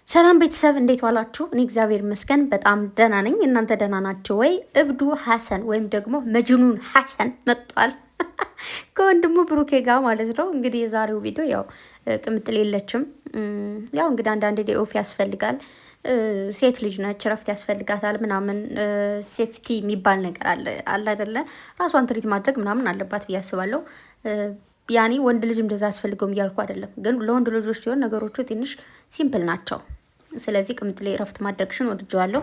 ሰላም ቤተሰብ እንዴት ዋላችሁ? እኔ እግዚአብሔር ይመስገን በጣም ደህና ነኝ። እናንተ ደህና ናችሁ ወይ? እብዱ ሐሰን ወይም ደግሞ መጅኑን ሐሰን መጥቷል ከወንድሙ ብሩኬ ጋር ማለት ነው። እንግዲህ የዛሬው ቪዲዮ ያው ቅምጥል የለችም። ያው እንግዲህ አንዳንድ ዴይ ኦፍ ያስፈልጋል። ሴት ልጅ ነች፣ እረፍት ያስፈልጋታል ምናምን። ሴፍቲ የሚባል ነገር አለ አይደለ? ራሷን ትሪት ማድረግ ምናምን አለባት ብዬ አስባለሁ። ያኔ ወንድ ልጅ እንደዛ አስፈልገውም እያልኩ አይደለም፣ ግን ለወንድ ልጆች ሲሆን ነገሮቹ ትንሽ ሲምፕል ናቸው። ስለዚህ ቅምጥሌ እረፍት ማድረግሽን ወድጀዋለሁ።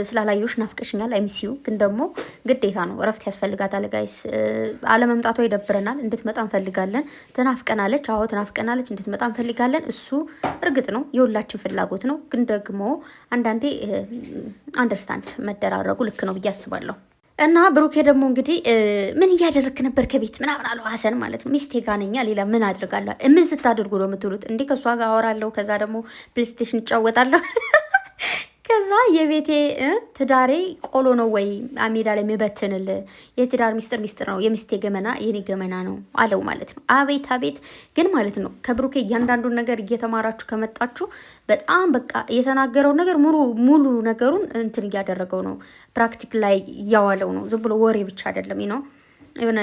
ስላላየሁሽ ናፍቀሽኛል። አይሚሲዩ ግን ደግሞ ግዴታ ነው፣ እረፍት ያስፈልጋታል ጋይስ። አለመምጣቷ ይደብረናል። እንድትመጣ እንፈልጋለን። ትናፍቀናለች። አዎ ትናፍቀናለች። እንድትመጣ እንፈልጋለን። እሱ እርግጥ ነው የሁላችን ፍላጎት ነው። ግን ደግሞ አንዳንዴ አንደርስታንድ መደራረጉ ልክ ነው ብዬ አስባለሁ። እና ብሩኬ ደግሞ እንግዲህ ምን እያደረግክ ነበር ከቤት ምናምን አለው ሀሰን ማለት ነው። ሚስቴ ጋር ነኝ፣ ሌላ ምን አድርጋለሁ? ምን ስታደርጉ ነው የምትውሉት? እንዲህ ከእሷ ጋር አወራለሁ፣ ከዛ ደግሞ ፕሌይስቴሽን እጫወታለሁ ከዛ የቤቴ ትዳሬ ቆሎ ነው ወይ አሜዳ ላይ የሚበትንል? የትዳር ሚስጥር ነው፣ የሚስቴ ገመና የኔ ገመና ነው አለው ማለት ነው። አቤት አቤት! ግን ማለት ነው ከብሩኬ እያንዳንዱን ነገር እየተማራችሁ ከመጣችሁ በጣም በቃ የተናገረው ነገር ሙሉ ነገሩን እንትን እያደረገው ነው፣ ፕራክቲክ ላይ እያዋለው ነው። ዝም ብሎ ወሬ ብቻ አይደለም ነው የሆነ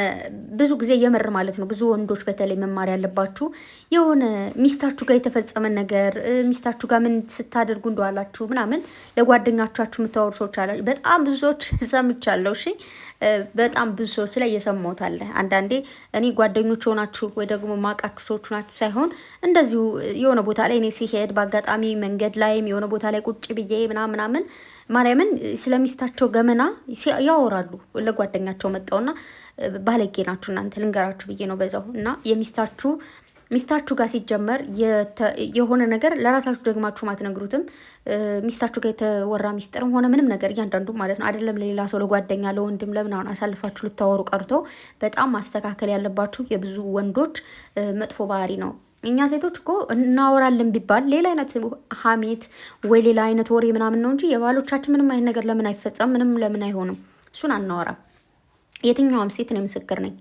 ብዙ ጊዜ የምር ማለት ነው። ብዙ ወንዶች በተለይ መማር ያለባችሁ የሆነ ሚስታችሁ ጋር የተፈጸመ ነገር ሚስታችሁ ጋር ምን ስታደርጉ እንደዋላችሁ ምናምን ለጓደኛቻችሁ የምታወሩ ሰዎች አላ በጣም ብዙ ሰዎች ሰምቻለሁ። እሺ በጣም ብዙ ሰዎች ላይ እየሰማሁት አለ። አንዳንዴ እኔ ጓደኞች ሆናችሁ ወይ ደግሞ ማቃችሁ ሰዎች ናችሁ ሳይሆን እንደዚሁ የሆነ ቦታ ላይ እኔ ሲሄድ በአጋጣሚ መንገድ ላይም የሆነ ቦታ ላይ ቁጭ ብዬ ምናምን ማርያምን ስለሚስታቸው ገመና ያወራሉ ለጓደኛቸው መጣውና ባለጌ ናችሁ እናንተ ልንገራችሁ ብዬ ነው በዛው። እና ሚስታችሁ ጋር ሲጀመር የሆነ ነገር ለራሳችሁ ደግማችሁ ማትነግሩትም ሚስታችሁ ጋር የተወራ ሚስጥርም ሆነ ምንም ነገር እያንዳንዱ ማለት ነው አይደለም ለሌላ ሰው ለጓደኛ ለወንድም ለምናምን አሳልፋችሁ ልታወሩ ቀርቶ በጣም ማስተካከል ያለባችሁ የብዙ ወንዶች መጥፎ ባህሪ ነው። እኛ ሴቶች እኮ እናወራለን ቢባል ሌላ አይነት ሀሜት ወይ ሌላ አይነት ወሬ ምናምን ነው እንጂ የባሎቻችን ምንም አይነት ነገር ለምን አይፈጸም? ምንም ለምን አይሆንም? እሱን አናወራም። የትኛውም ሴት እኔ ምስክር ነኝ።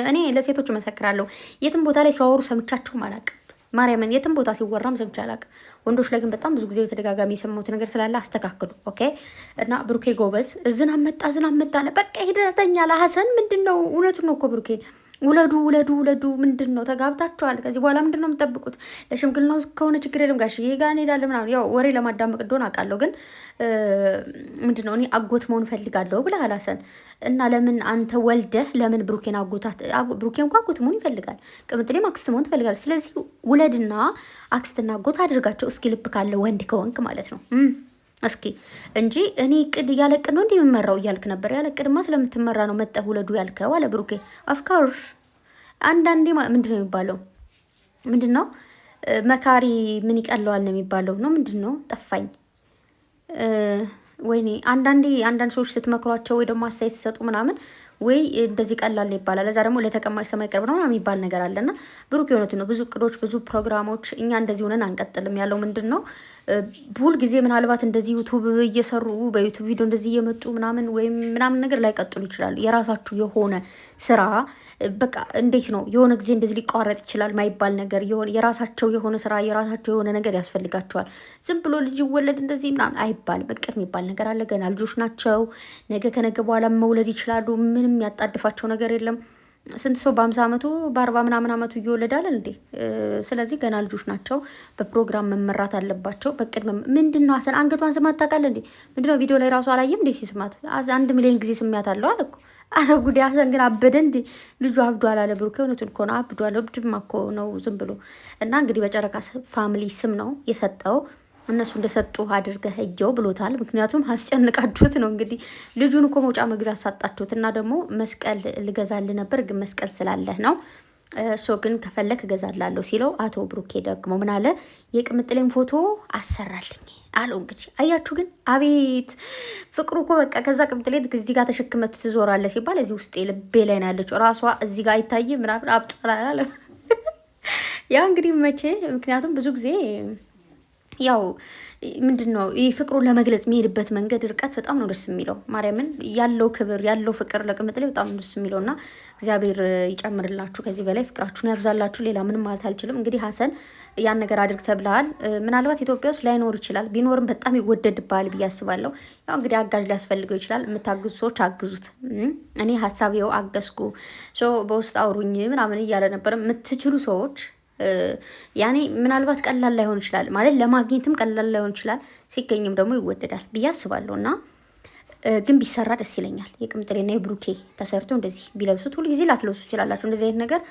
እኔ ለሴቶች እመሰክራለሁ። የትም ቦታ ላይ ሲያወሩ ሰምቻችሁም አላውቅም። ማርያምን የትም ቦታ ሲወራም ሰምቼ አላውቅም። ወንዶች ላይ ግን በጣም ብዙ ጊዜ በተደጋጋሚ የሰማሁት ነገር ስላለ አስተካክሉ። ኦኬ። እና ብሩኬ ጎበዝ። ዝናብ መጣ አለ። በቃ ሂደተኛ ለሀሰን ምንድን ነው? እውነቱን ነው እኮ ብሩኬ ውለዱ። ምንድን ነው ተጋብታችኋል? ከዚህ በኋላ ምንድን ነው የምጠብቁት? ለሽምግልናው ከሆነ ችግር የለም ጋሽዬ ጋር እንሄዳለን ምናምን። ያው ወሬ ለማዳመቅ እንደሆነ አውቃለሁ፣ ግን ምንድን ነው እኔ አጎት መሆን እፈልጋለሁ ብለህ አላሰን እና ለምን አንተ ወልደህ ለምን ብሩኬን አጎታት? ብሩኬ እንኳ አጎት መሆን ይፈልጋል፣ ቅምጥሌም አክስት መሆን ትፈልጋለች። ስለዚህ ውለድና አክስትና አጎት አድርጋቸው እስኪ ልብ ካለ ወንድ ከወንክ ማለት ነው እስኪ እንጂ እኔ ቅድ ያለቅድ ነው እንዲህ የምመራው እያልክ ነበር። ያለቅድማ ስለምትመራ ነው መጠህ ውለዱ ያልከው አለ ብሩኬ። ኦፍኮርስ አንዳንዴ ምንድን ነው የሚባለው? ምንድን ነው መካሪ ምን ይቀለዋል ነው የሚባለው? ነው ምንድን ነው ጠፋኝ። ወይኔ አንዳንድ ሰዎች ስትመክሯቸው ወይ ደግሞ አስተያየት ሲሰጡ ምናምን ወይ እንደዚህ ቀላል ይባላል፣ እዛ ደግሞ ለተቀማጭ ሰማይ ቅርብ ነው የሚባል ነገር አለና ብሩክ የሆነቱ ነው። ብዙ እቅዶች፣ ብዙ ፕሮግራሞች እኛ እንደዚህ ሆነን አንቀጥልም። ያለው ምንድን ነው ሁል ጊዜ ምናልባት እንደዚህ ዩቱብ እየሰሩ በዩቱብ ቪዲዮ እንደዚህ እየመጡ ምናምን ወይም ምናምን ነገር ላይቀጥሉ ይችላሉ። የራሳችሁ የሆነ ስራ በቃ እንዴት ነው የሆነ ጊዜ እንደዚህ ሊቋረጥ ይችላል ማይባል ነገር የራሳቸው የሆነ ስራ የራሳቸው የሆነ ነገር ያስፈልጋቸዋል። ዝም ብሎ ልጅ ይወለድ እንደዚህ ምናምን አይባልም። እቅድ የሚባል ነገር አለ። ገና ልጆች ናቸው። ነገ ከነገ በኋላ መውለድ ይችላሉ። ምንም ያጣድፋቸው ነገር የለም። ስንት ሰው በ50 ዓመቱ በ40 ምናምን ዓመቱ እየወለዳል እንዴ? ስለዚህ ገና ልጆች ናቸው። በፕሮግራም መመራት አለባቸው። በቅድ ምንድን ነው ሀሰን አንገቷን ስማት ታውቃለህ እንዴ? ምንድነው ቪዲዮ ላይ ራሱ አላየም እንዴ? ሲስማት 1 ሚሊዮን ጊዜ ስሚያት አለው አለ እኮ። አረ ጉዴ! ሀሰን ግን አበደ እንዴ? ልጁ አብዷል አለ ብሩክ። እውነቱን እኮ ነው፣ አብዷል። እብድማ እኮ ነው ዝም ብሎ እና እንግዲህ በጨረቃ ፋሚሊ ስም ነው የሰጠው። እነሱ እንደሰጡ አድርገህ እየው ብሎታል። ምክንያቱም አስጨንቃችሁት ነው እንግዲህ ልጁን እኮ መውጫ መግቢያ አሳጣችሁት። እና ደግሞ መስቀል ልገዛልህ ነበር ግን መስቀል ስላለህ ነው እሱ ግን ከፈለክ እገዛላለሁ ሲለው፣ አቶ ብሩኬ ደግሞ ምን አለ? የቅምጥሌን ፎቶ አሰራልኝ አለው። እንግዲህ አያችሁ ግን አቤት ፍቅሩ እኮ በቃ ከዛ ቅምጥሌን እዚህ ጋር ተሸክመት ትዞራለህ ሲባል እዚህ ውስጥ ልቤ ላይ ነው ያለችው። ራሷ እዚህ ጋር አይታይም ምናምን አብጧል አለ ያ እንግዲህ መቼ ምክንያቱም ብዙ ጊዜ ያው ምንድነው ይህ ፍቅሩን ለመግለጽ የሚሄድበት መንገድ ርቀት በጣም ነው ደስ የሚለው። ማርያምን ያለው ክብር ያለው ፍቅር ለቅምጥሌ በጣም ደስ የሚለው እና እግዚአብሔር ይጨምርላችሁ፣ ከዚህ በላይ ፍቅራችሁን ያብዛላችሁ። ሌላ ምንም ማለት አልችልም። እንግዲህ ሀሰን ያን ነገር አድርግ ተብለሃል። ምናልባት ኢትዮጵያ ውስጥ ላይኖር ይችላል፣ ቢኖርም በጣም ይወደድብሃል ብዬ አስባለሁ። ያው እንግዲህ አጋዥ ሊያስፈልገው ይችላል። የምታግዙ ሰዎች አግዙት። እኔ ሀሳብ ይኸው አገዝኩ፣ በውስጥ አውሩኝ ምናምን እያለ ነበር። የምትችሉ ሰዎች ያኔ ምናልባት ቀላል ላይሆን ይችላል ማለት ለማግኘትም ቀላል ላይሆን ይችላል፣ ሲገኝም ደግሞ ይወደዳል ብዬ አስባለሁ። እና ግን ቢሰራ ደስ ይለኛል። የቅምጥሌና የብሩኬ ተሰርቶ እንደዚህ ቢለብሱት፣ ሁልጊዜ ላትለብሱ ይችላላችሁ እንደዚህ አይነት ነገር።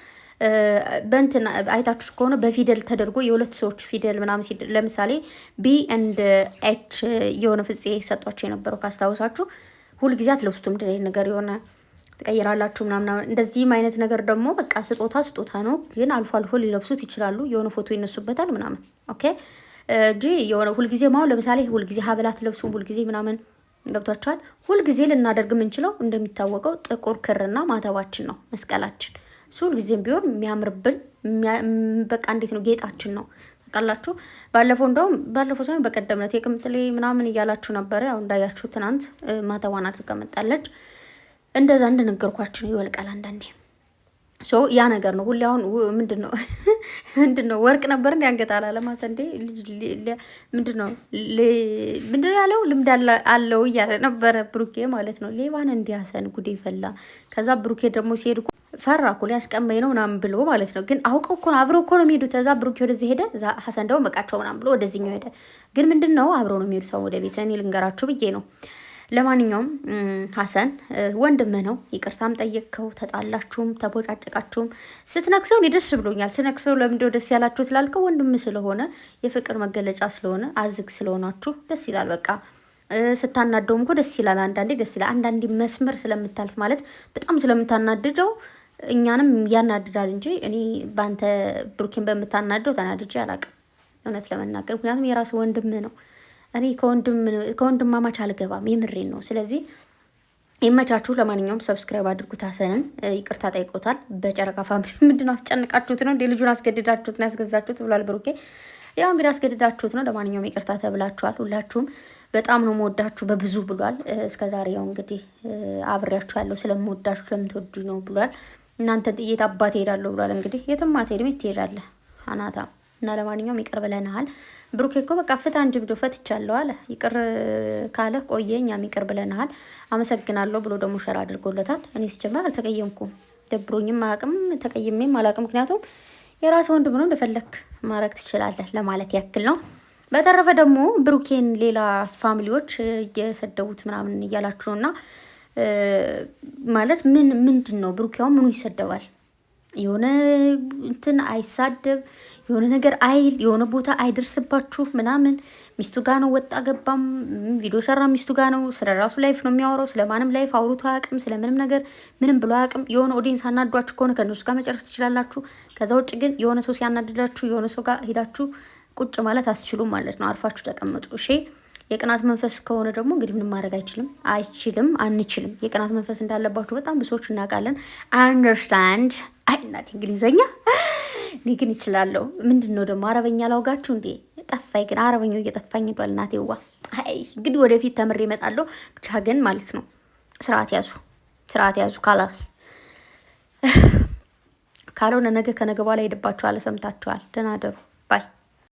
በእንትን አይታችሁ ከሆነ በፊደል ተደርጎ የሁለት ሰዎች ፊደል ምናምን ለምሳሌ ቢ ኤንድ ኤች የሆነ ፍፄ ሰጧቸው የነበረው ካስታወሳችሁ፣ ሁልጊዜ አትለብሱትም እንደዚህ አይነት ነገር የሆነ ትቀይራላችሁ ምናምን። እንደዚህም አይነት ነገር ደግሞ በቃ ስጦታ ነው፣ ግን አልፎ አልፎ ሊለብሱት ይችላሉ። የሆነ ፎቶ ይነሱበታል ምናምን። ኦኬ እንጂ የሆነ ሁልጊዜ ማሁን ለምሳሌ ሁልጊዜ ሀብላት ለብሱ ሁልጊዜ ምናምን ገብቷቸዋል። ሁልጊዜ ልናደርግ የምንችለው እንደሚታወቀው ጥቁር ክርና ማተባችን ነው፣ መስቀላችን። እሱ ሁልጊዜም ቢሆን የሚያምርብን በቃ እንዴት ነው ጌጣችን ነው ታውቃላችሁ። ባለፈው ሳይሆን በቀደም ዕለት የቅምጥሌ ምናምን እያላችሁ ነበረ። ያው እንዳያችሁ ትናንት ማተቧን አድርጋ መጣለች። እንደዛ እንደነገርኳችሁ ነው፣ ይወልቃል አንዳንዴ። ያ ነገር ነው ሁሌ። አሁን ምንድነው ወርቅ ነበር እንዲ አንገት አላለማሰ እንዴ ምንድነው ያለው ልምድ አለው እያለ ነበረ ብሩኬ ማለት ነው። ሌባን እንዲያሰን ጉዴ ፈላ። ከዛ ብሩኬ ደግሞ ሲሄድ ፈራ እኮ ሊያስቀመኝ ነው ምናምን ብሎ ማለት ነው። ግን አውቀው እኮ ነው አብረው እኮ ነው የሚሄዱት። ከዛ ብሩኬ ወደዚህ ሄደ፣ ሀሰን ደግሞ በቃቸው ምናምን ብሎ ወደዚህኛው ሄደ። ግን ምንድነው አብረው ነው የሚሄዱት ወደ ቤት። እኔ ልንገራችሁ ብዬ ነው። ለማንኛውም ሀሰን ወንድምህ ነው። ይቅርታም ጠየቅከው፣ ተጣላችሁም ተቦጫጨቃችሁም ስትነክሰው እኔ ደስ ብሎኛል። ስነክሰው ለምንድነው ደስ ያላችሁ ስላልከው ወንድምህ ስለሆነ የፍቅር መገለጫ ስለሆነ አዝግ ስለሆናችሁ ደስ ይላል። በቃ ስታናደውም እኮ ደስ ይላል። አንዳንዴ ደስ ይላል። አንዳንዴ መስመር ስለምታልፍ ማለት በጣም ስለምታናድደው እኛንም ያናድዳል እንጂ እኔ በአንተ ብሩኬን በምታናደው ተናድጄ አላውቅም እውነት ለመናገር። ምክንያቱም የራስ ወንድምህ ነው። እኔ ከወንድማማች አልገባም፣ የምሬን ነው። ስለዚህ ይመቻችሁ። ለማንኛውም ሰብስክራይብ አድርጉት። ሀሰንን ይቅርታ ጠይቆታል። በጨረቃ ፋሚሊ ምንድነው አስጨንቃችሁት ነው እንዴ? ልጁን አስገድዳችሁት ነው ያስገዛችሁት ብሏል ብሩኬ። ያው እንግዲህ አስገድዳችሁት ነው። ለማንኛውም ይቅርታ ተብላችኋል። ሁላችሁም በጣም ነው መወዳችሁ በብዙ ብሏል። እስከዛሬ ያው እንግዲህ አብሬያችሁ ያለው ስለምወዳችሁ ስለምትወዱ ነው ብሏል። እናንተ ጥይት አባት ሄዳለሁ ብሏል። እንግዲህ የትም አትሄድም፣ ትሄዳለህ አናታ። እና ለማንኛውም ይቅር ብለናል። ብሩኬ እኮ በቃ ፍታ እንጂ ብሎ ፈትቻለሁ አለ። ይቅር ካለ ቆየ፣ እኛም ይቅር ብለናል አመሰግናለሁ ብሎ ደግሞ ሸራ አድርጎለታል። እኔ ሲጀመር አልተቀየምኩም፣ ደብሮኝም አያውቅም፣ ተቀይሜም አላውቅም። ምክንያቱም የራስ ወንድም ነው፣ እንደፈለክ ማድረግ ትችላለህ ለማለት ያክል ነው። በተረፈ ደግሞ ብሩኬን ሌላ ፋሚሊዎች እየሰደቡት ምናምን እያላችሁ ነው። እና ማለት ምንድን ነው ብሩኬው ምኑ ይሰደባል? የሆነ እንትን አይሳደብ፣ የሆነ ነገር አይል፣ የሆነ ቦታ አይደርስባችሁ ምናምን። ሚስቱ ጋ ነው ወጣ ገባም ቪዲዮ ሰራ ሚስቱ ጋ ነው። ስለ ራሱ ላይፍ ነው የሚያወራው። ስለማንም ላይፍ አውርቶ አያውቅም። ስለምንም ነገር ምንም ብሎ አያውቅም። የሆነ ኦዲየንስ አናዷችሁ ከሆነ ከእነሱ ጋር መጨረስ ትችላላችሁ። ከዛ ውጭ ግን የሆነ ሰው ሲያናድዳችሁ የሆነ ሰው ጋር ሄዳችሁ ቁጭ ማለት አትችሉም ማለት ነው። አርፋችሁ ተቀመጡ እሺ። የቅናት መንፈስ ከሆነ ደግሞ እንግዲህ ምንም ማድረግ አንችልም። የቅናት መንፈስ እንዳለባችሁ በጣም ብዙዎች እናውቃለን። አንደርስታንድ አይናት እንግሊዘኛ እኔ ግን ይችላለሁ። ምንድን ነው ደግሞ አረበኛ ላውጋችሁ እንዴ? ጠፋኝ ግን አረበኛው እየጠፋኝ ሄዷል። እናቴዋ እንግዲህ ወደፊት ተምሬ እመጣለሁ። ብቻ ግን ማለት ነው ስርዓት ያዙ ካልሆነ ነገ ከነገ በኋላ ሄድባችኋል። ሰምታችኋል። ደህና ደሩ ባይ